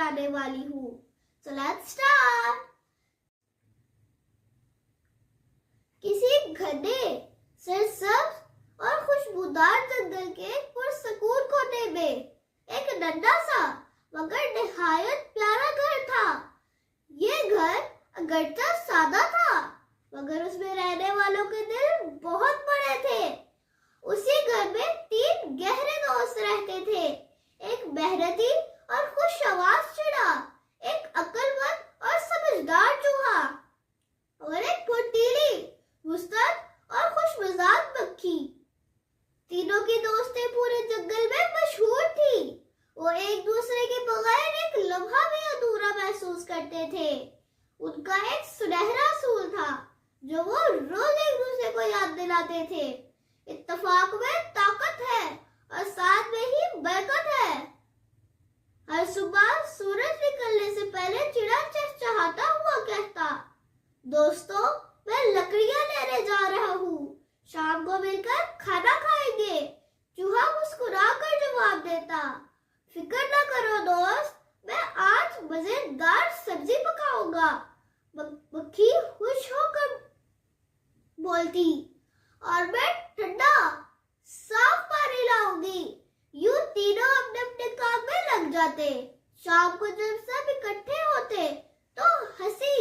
सुनाने वाली हूँ। So let's start. किसी घने सरसब्ज और खुशबूदार जंगल के पुरसकून कोने में एक नन्हा सा मगर निहायत प्यारा घर था। ये घर अगरचे सादा था मगर उसमें रहने वालों के दिल बहुत बड़े थे। उसी घर में 3 गहरे दोस्त रहते थे, एक मेहनती और खुशआवाज चिड़ा, एक अक्लमंद और समझदार चूहा और एक फुर्तीली, मुस्तैद और खुशमिजाज मक्खी। तीनों की दोस्ती पूरे जंगल में मशहूर थी। वो एक दूसरे के बगैर एक लम्हा भी अधूरा महसूस करते थे। उनका एक सुनहरा असूल था जो वो रोज एक दूसरे को याद दिलाते थे। इत्तेफाक में ताकत है और साथ में ही बरकत है। हर सुबह सूरज निकलने से पहले चिड़ा चहचहाता हुआ कहता, दोस्तों मैं लकड़ियां लेने जा रहा हूँ, शाम को मिलकर खाना खाएंगे। चूहा मुस्कुरा कर जवाब देता, फिक्र न करो दोस्त, मैं आज मजेदार सब्जी पकाऊंगा। मक्खी खुश होकर बोलती, और मैं ठंडा साफ पानी लाऊंगी। यूं तीनों अपने अपने काम में लग जाते। शाम को जब सब इकट्ठे होते तो हंसी,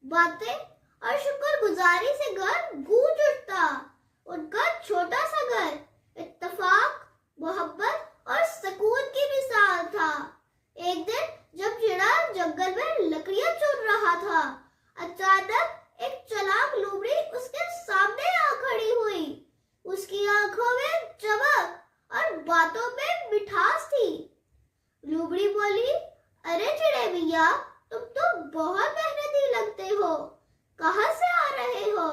बातें और शुक्रगुजारी से घर गूंज उठता। उनका छोटा सा घर इत्तेफाक, मोहब्बत और सुकून की मिसाल था। एक दिन जब चिड़ा जंगल में लकड़ियां चुन रहा था, अचानक एक चालाक लोमड़ी उसके सामने आ खड़ी हुई। उसकी आंखों में चमक और बातों में मिठास थी। लोमड़ी बोली, अरे चिड़े भैया, तुम तो बहुत मेहनती लगते हो, कहाँ से आ रहे हो?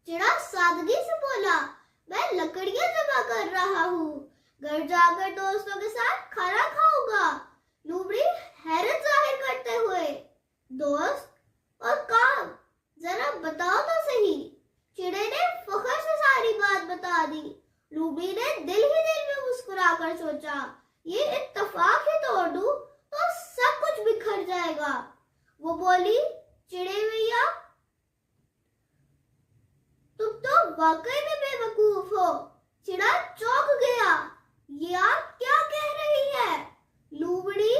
चिड़ा सादगी से बोला, मैं लकड़ियां जमा कर रहा हूँ, घर जाकर दोस्तों के साथ खाना खाऊंगा। लोमड़ी हैरत जाहिर करते हुए, दोस्त और काम जरा बताओ तो सही। चिड़े ने फख्र से सारी बात बता दी। लोमड़ी ने दिल ही दिल में मुस्कुरा कर सोचा, ये इत्तेफाक ही तोड़ दूं तो सब कुछ बिखर जाएगा। वो बोली, चिड़े भैया तुम तो वाकई में बेवकूफ हो। चिड़ा चौंक गया, ये आप क्या कह रही है? लोमड़ी,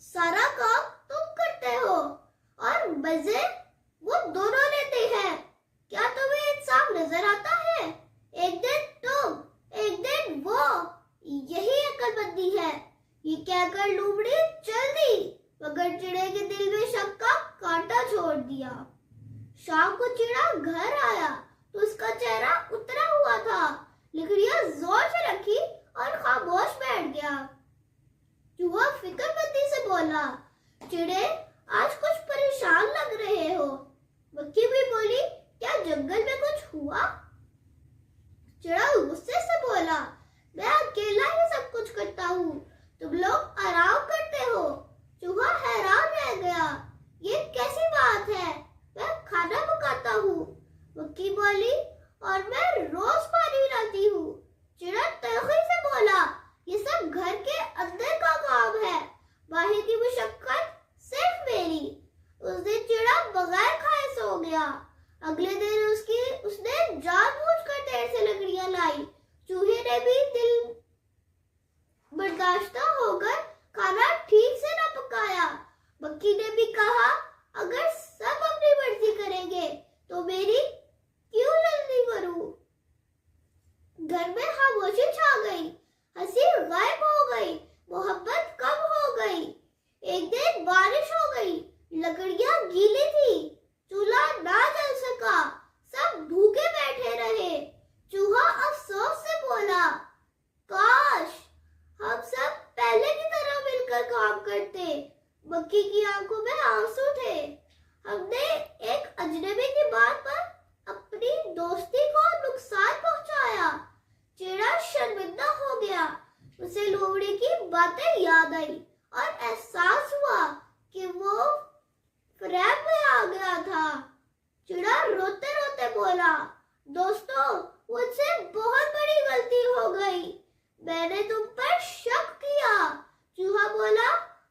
सारा काम तुम करते हो और मजे वो दोनों लेते हैं, क्या तुम्हें इंसाफ नजर आता है? एक दिन तुम, एक दिन वो, यही अक्लमंदी है। ये कहकर लोमड़ी चल दी मगर चिड़े के दिल में शक का कांटा छोड़ दिया। शाम को चिड़ा घर आया तो उसका चेहरा उतरा हुआ था। लकड़ियां जोर से रखी और खामोश बैठ गया। चूहा फिक्रमंदी से बोला, चिड़े आज कुछ परेशान लग रहे हो। मक्खी भी बोली, क्या जंगल में कुछ हुआ? चिड़ा गुस्से से बोला, मैं अकेला ही सब कुछ करता हूँ, तुम लोग आराम करते हो। चूहा हैरान रह गया, ये कैसी बात है, मैं खाना पकाता हूँ। मक्खी बोली, और मैं रोज पानी लाती हूँ। चिड़ा तलखी से बोला, ये सब घर के अंदर का काम है, बाहर की मुशक्कत सिर्फ मेरी। उस दिन चिड़ा बगैर खाए सो गया। अगले दिन उसने जानबूझकर देर से लकड़ियां लाई। चूहे ने भी दिल बर्दाश्त होकर खाना ठीक से न पकाया। मक्खी ने भी कहा, अगर सब अपनी मर्जी करेंगे तो मेरी क्यों जल्दी करूं? घर में खामोशी छा गई, हंसी गायब हो गई, मोहब्बत कम हो गई। एक दिन बारिश हो गई, लकड़ियां गीली थी, चूल्हा ना जल सका, सब भूखे बैठे रहे। चूहा अफसोस से बोला, काश हम सब पहले की तरह मिलकर काम करते। मक्खी की आंखों में आंसू थे। हमने एक अजनबी की बात पर अपनी दोस्ती को नुकसान पहुंचाया। चिड़ा शर्मिंदा हो गया। उसे लोमड़ी की बातें याद आई और एहसास हुआ कि वो फरेब में आ गया था। चिड़ा रोते रोते बोला, दोस्तों मुझसे बहुत बड़ी गलती हो गई, मैंने तुम पर शक किया। चूहा बोला,